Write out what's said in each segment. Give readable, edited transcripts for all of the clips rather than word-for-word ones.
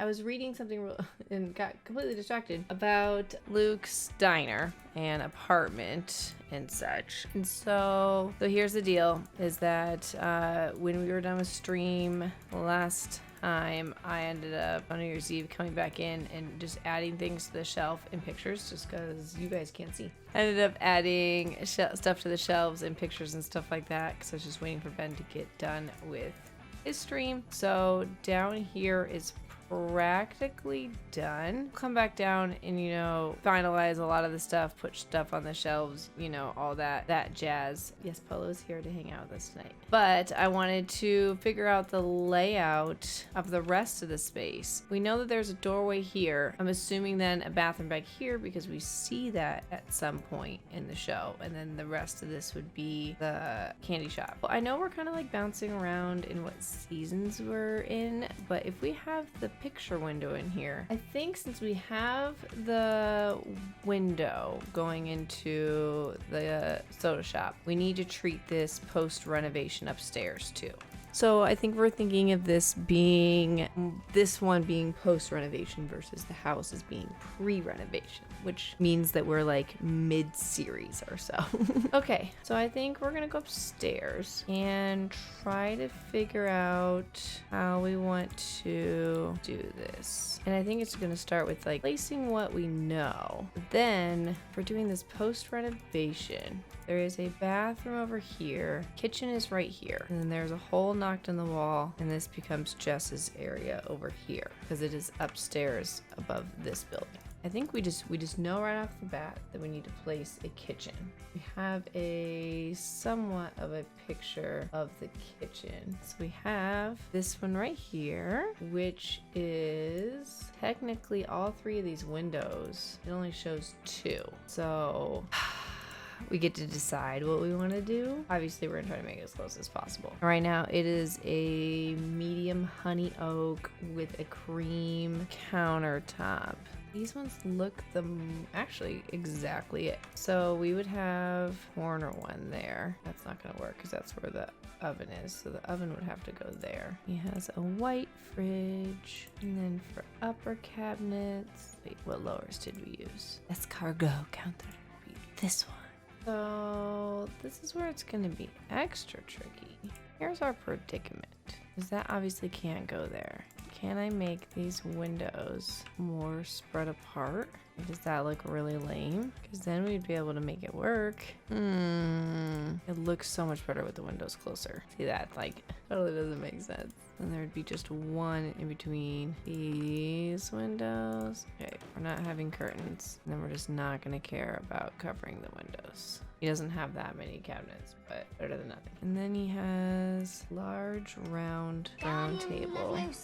was reading something and got completely distracted about Luke's diner and apartment and such. And so here's the deal, is that when we were done with stream last time, I ended up on New Year's Eve coming back in and just adding things to the shelf and pictures, just because you guys can't see. I ended up adding stuff to the shelves and pictures and stuff like that, because I was just waiting for Ben to get done with his stream. So down here is practically done. Come back down and, you know, finalize a lot of the stuff, put stuff on the shelves, you know, all that jazz. Yes, Polo's here to hang out with us tonight. But I wanted to figure out the layout of the rest of the space. We know that there's a doorway here. I'm assuming then a bathroom back here, because we see that at some point in the show. And then the rest of this would be the candy shop. Well, I know we're kind of like bouncing around in what seasons we're in, but if we have the picture window in here, I think since we have the window going into the soda shop, we need to treat this post renovation upstairs too. So I think we're thinking of this one being post renovation versus the house as being pre-renovation, which means that we're like mid-series or so. Okay, so I think we're gonna go upstairs and try to figure out how we want to do this. And I think it's gonna start with like placing what we know. Then for doing this post renovation, there is a bathroom over here. Kitchen is right here. And then there's a hole knocked in the wall, and this becomes Jess's area over here because it is upstairs above this building. I think we just know right off the bat that we need to place a kitchen. We have a somewhat of a picture of the kitchen. So we have this one right here, which is technically all three of these windows. It only shows two. So we get to decide what we want to do. Obviously, we're gonna try to make it as close as possible. Right now, it is a medium honey oak with a cream countertop. These ones look actually exactly it. So we would have corner one there. That's not gonna work because that's where the oven is. So the oven would have to go there. He has a white fridge. And then for upper cabinets, wait, what lowers did we use? Escargot counter. This one. So this is where it's gonna be extra tricky. Here's our predicament, because that obviously can't go there. Can I make these windows more spread apart? Does that look really lame? Because then we'd be able to make it work. It looks so much better with the windows closer. See that? Like, totally doesn't make sense. And there would be just one in between these windows. Okay, we're not having curtains. And then we're just not gonna care about covering the windows. He doesn't have that many cabinets, but better than nothing. And then he has large round table and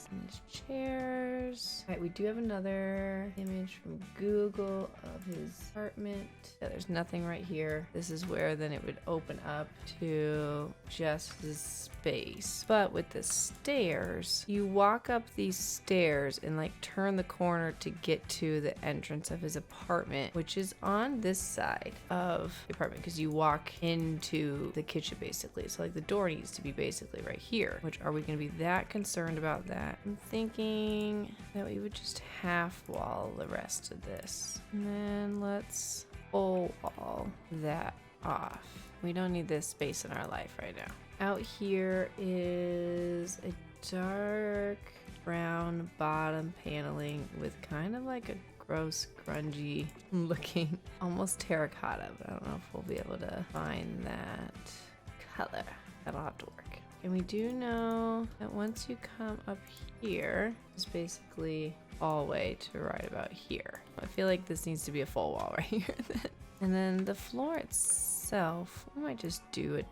chairs. All right, we do have another image from Google of his apartment. Yeah, there's nothing right here. This is where then it would open up to just the space. But with the stairs, you walk up these stairs and like turn the corner to get to the entrance of his apartment, which is on this side of the apartment, because you walk into the kitchen basically. So like the door needs to be basically right here, which are we going to be that concerned about that? I'm thinking that we would just half wall the rest of this. And then let's full wall that off. We don't need this space in our life right now. Out here is a dark brown bottom paneling with kind of like a gross, grungy looking, almost terracotta, but I don't know if we'll be able to find that color. That'll have to work. And we do know that once you come up here, it's basically all the way to right about here. I feel like this needs to be a full wall right here. And then the floor itself, we might just do a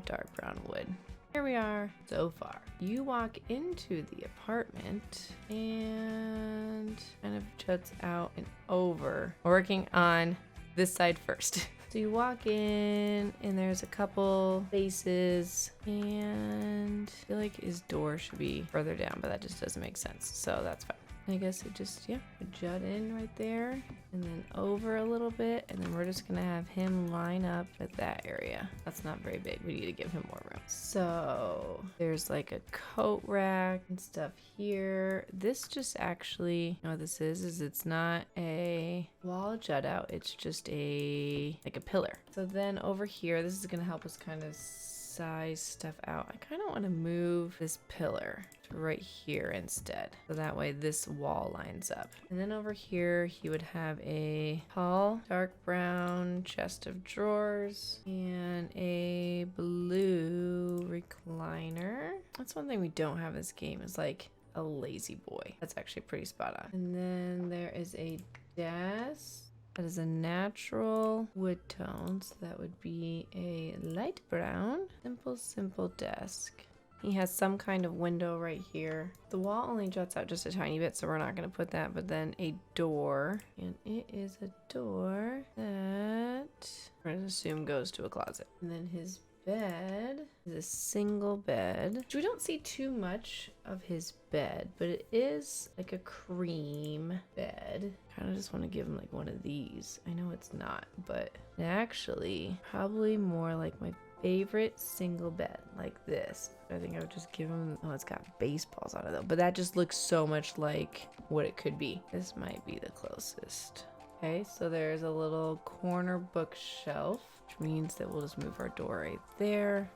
dark brown wood. Here we are so far. You walk into the apartment and kind of juts out and over. We're working on this side first. So you walk in and there's a couple spaces, and I feel like his door should be further down, but that just doesn't make sense. So that's fine. I guess it just, yeah, would jut in right there and then over a little bit. And then we're just gonna have him line up at that area. That's not very big. We need to give him more room. So there's like a coat rack and stuff here. This just actually, you know what this is it's not a wall jut out. It's just like a pillar. So then over here, this is gonna help us kind of size stuff out. I kind of want to move this pillar to right here instead, so that way this wall lines up. And then over here he would have a tall dark brown chest of drawers and a blue recliner. That's one thing we don't have in this game, is like a lazy boy. That's actually pretty spot on. And then there is a desk. That is a natural wood tone, so that would be a light brown. Simple desk. He has some kind of window right here. The wall only juts out just a tiny bit, so we're not going to put that, but then a door. And it is a door that we're going to assume goes to a closet. And then his bed is a single bed, which we don't see too much of his bed, but it is like a cream bed. Kind of just want to give him like one of these. I know it's not, but actually probably more like my favorite single bed, like this. I think I would just give him, oh, it's got baseballs on it though, but that just looks so much like what it could be. This might be the closest. Okay, so there's a little corner bookshelf, which means that we'll just move our door right there.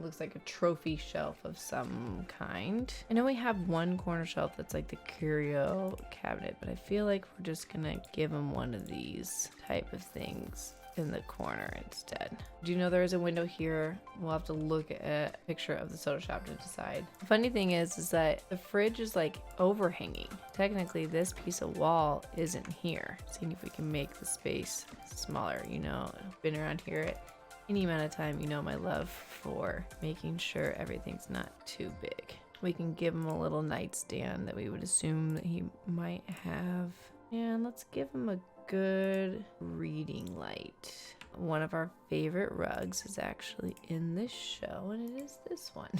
Looks like a trophy shelf of some kind. I know we have one corner shelf that's like the curio cabinet, but I feel like we're just gonna give him one of these type of things in the corner instead. Do you know there is a window here? We'll have to look at a picture of the soda shop to decide. The funny thing is that the fridge is like overhanging. Technically this piece of wall isn't here. Seeing if we can make the space smaller. You know, I've been around here at any amount of time. You know my love for making sure everything's not too big. We can give him a little nightstand that we would assume that he might have. And let's give him a good reading light. One of our favorite rugs is actually in this show, and it is this one.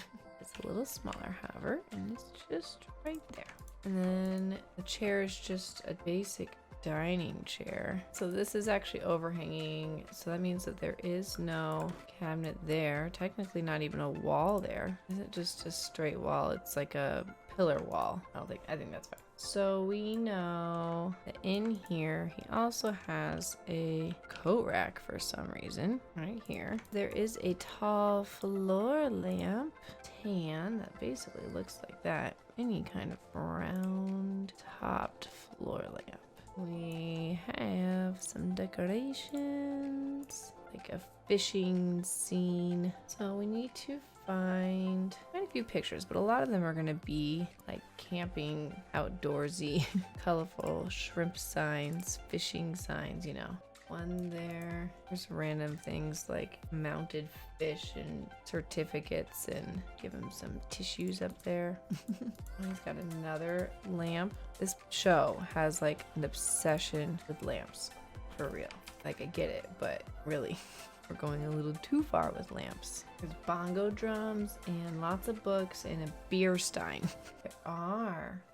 It's a little smaller, however, and it's just right there. And then the chair is just a basic dining chair. So this is actually overhanging, so that means that there is no cabinet there. Technically not even a wall there. Isn't just a straight wall, it's like a pillar wall. I think that's fine. So we know that in here he also has a coat rack for some reason right here. There is a tall floor lamp, tan, that basically looks like that. Any kind of round topped floor lamp. We have some decorations, like a fishing scene. So we need to find quite a few pictures, but a lot of them are going to be like camping, outdoorsy, colorful shrimp signs, fishing signs, you know. One there. There's random things like mounted fish and certificates, and give him some tissues up there. He's got another lamp. This show has like an obsession with lamps, for real. Like I get it, but really we're going a little too far with lamps. There's bongo drums and lots of books and a beer stein.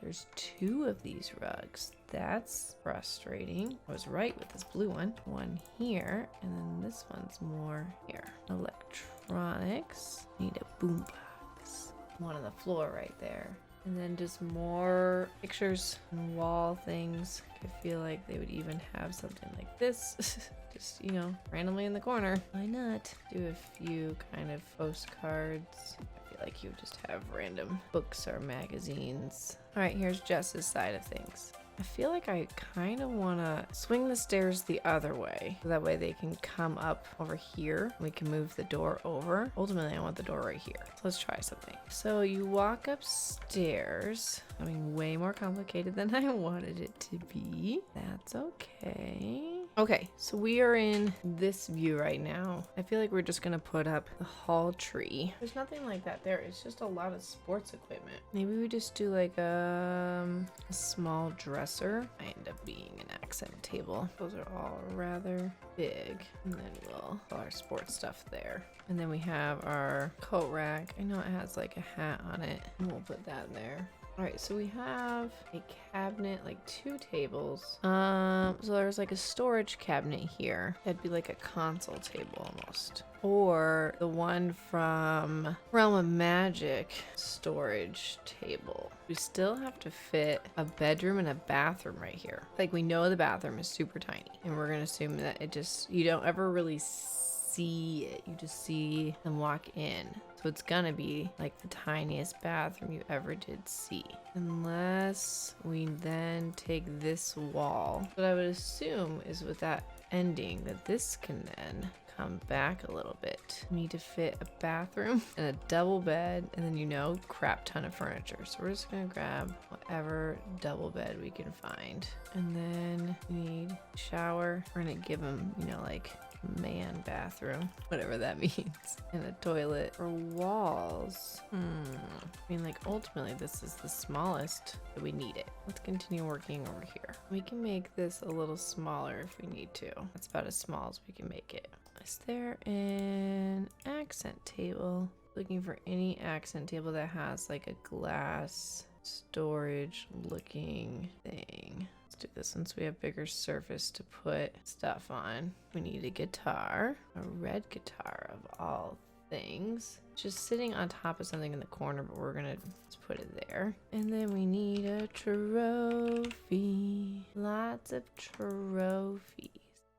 There's 2 of these rugs. That's frustrating. I was right with this blue one. One here, and then this one's more here. Electronics. Need a boombox. One on the floor right there. And then just more pictures and wall things. I feel like they would even have something like this. Just, you know, randomly in the corner. Why not? Do a few kind of postcards. I feel like you would just have random books or magazines. All right, here's Jess's side of things. I feel like I kind of want to swing the stairs the other way. So that way they can come up over here. We can move the door over. Ultimately, I want the door right here. So let's try something. So you walk upstairs. I mean, way more complicated than I wanted it to be. That's okay. Okay, so we are in this view right now. I feel like we're just gonna put up the hall tree. There's nothing like that there. It's just a lot of sports equipment. Maybe we just do like a small dresser. Might end up being an accent table. Those are all rather big. And then we'll put our sports stuff there. And then we have our coat rack. I know it has like a hat on it. And we'll put that there. All right, so we have a cabinet, like 2 tables. So there's like a storage cabinet here. That'd be like a console table almost. Or the one from Realm of Magic storage table. We still have to fit a bedroom and a bathroom right here. Like we know the bathroom is super tiny and we're gonna assume that it just, you don't ever really see it. You just see them walk in. So it's gonna be like the tiniest bathroom you ever did see. Unless we then take this wall. What I would assume is with that ending that this can then come back a little bit. We need to fit a bathroom and a double bed and then, you know, crap ton of furniture. So we're just gonna grab whatever double bed we can find. And then we need shower. We're gonna give them, you know, like man bathroom, whatever that means, and a toilet. For walls, I mean, like ultimately this is the smallest that we need it. Let's continue working over here. We can make this a little smaller if we need to. That's about as small as we can make it. Is there an accent table? Looking for any accent table that has like a glass storage looking thing. Let's do this since we have bigger surface to put stuff on. We need a guitar, a red guitar of all things. Just sitting on top of something in the corner, but we're gonna just put it there. And then we need a trophy. Lots of trophies.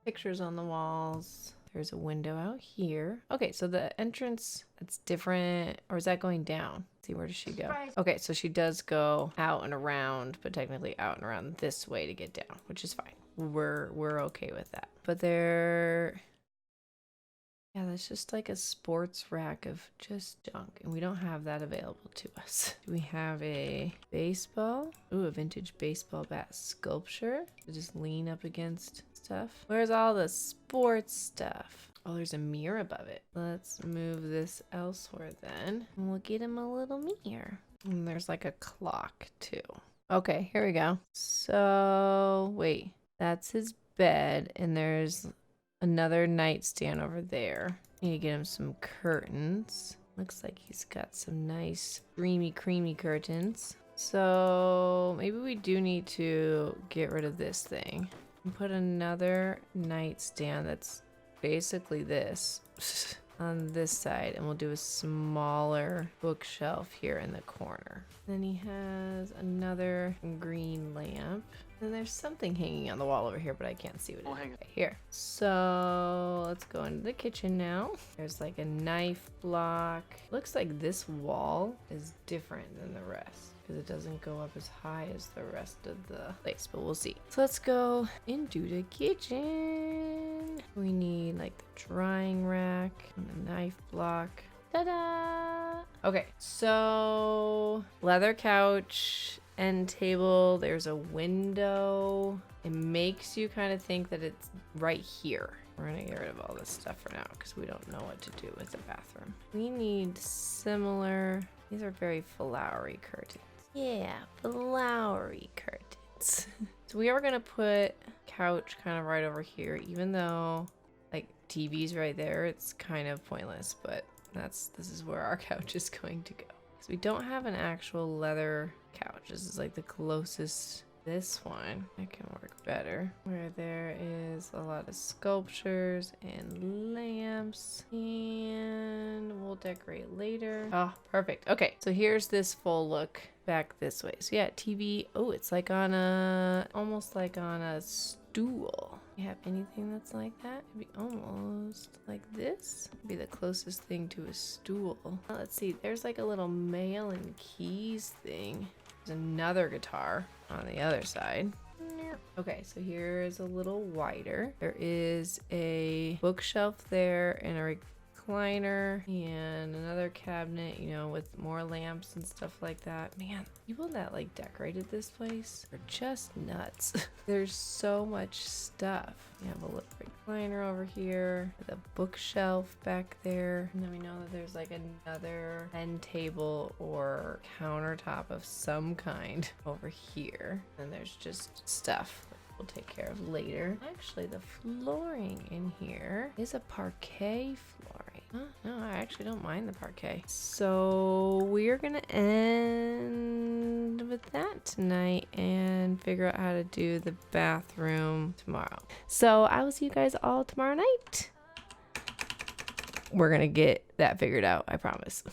Pictures on the walls. There's a window out here. Okay, so the entrance, that's different. Or is that going down? Let's see, where does she go? Okay, so she does go out and around, but technically out and around this way to get down, which is fine. We're okay with that. But there... yeah, that's just like a sports rack of just junk, and we don't have that available to us. Do we have a baseball? Ooh, a vintage baseball bat sculpture to just lean up against stuff. Where's all the sports stuff? Oh, there's a mirror above it. Let's move this elsewhere then, and we'll get him a little mirror. And there's like a clock too. Okay, here we go. So, wait, that's his bed, and there's another nightstand over there. Need to get him some curtains. Looks like he's got some nice creamy curtains. So maybe we do need to get rid of this thing and put another nightstand that's basically this on this side, and we'll do a smaller bookshelf here in the corner. Then he has another green lamp. And there's something hanging on the wall over here, but I can't see what it is. Right here. So let's go into the kitchen now. There's like a knife block. Looks like this wall is different than the rest because it doesn't go up as high as the rest of the place, but we'll see. So let's go into the kitchen. We need like the drying rack and the knife block. Ta-da! Okay, so leather couch, end table, there's a window. It makes you kind of think that it's right here. We're gonna get rid of all this stuff for now because we don't know what to do with the bathroom. We need similar, these are very flowery curtains. Yeah, flowery curtains. So we are gonna put couch kind of right over here, even though like TV's right there, it's kind of pointless, but this is where our couch is going to go. So we don't have an actual leather couch. This is like the closest. This one that can work better, where there is a lot of sculptures and lamps, and we'll decorate later. Oh, perfect. Okay, so here's this full look back this way. So yeah, TV. Oh, it's like on a, almost like on a stool. You have anything that's like that? It'd be almost like this. It'd be the closest thing to a stool. Let's see, there's like a little mail and keys thing. There's another guitar on the other side. Okay, so here's a little wider. There is a bookshelf there and a recliner and another cabinet, you know, with more lamps and stuff like that. Man, people that like decorated this place are just nuts. There's so much stuff. We have a little recliner over here with a bookshelf back there. And then we know that there's like another end table or countertop of some kind over here. And there's just stuff we'll take care of later. Actually, the flooring in here is a parquet flooring. Huh? No, I actually don't mind the parquet. So we're gonna end with that tonight and figure out how to do the bathroom tomorrow. So I will see you guys all tomorrow night. We're gonna get that figured out, I promise.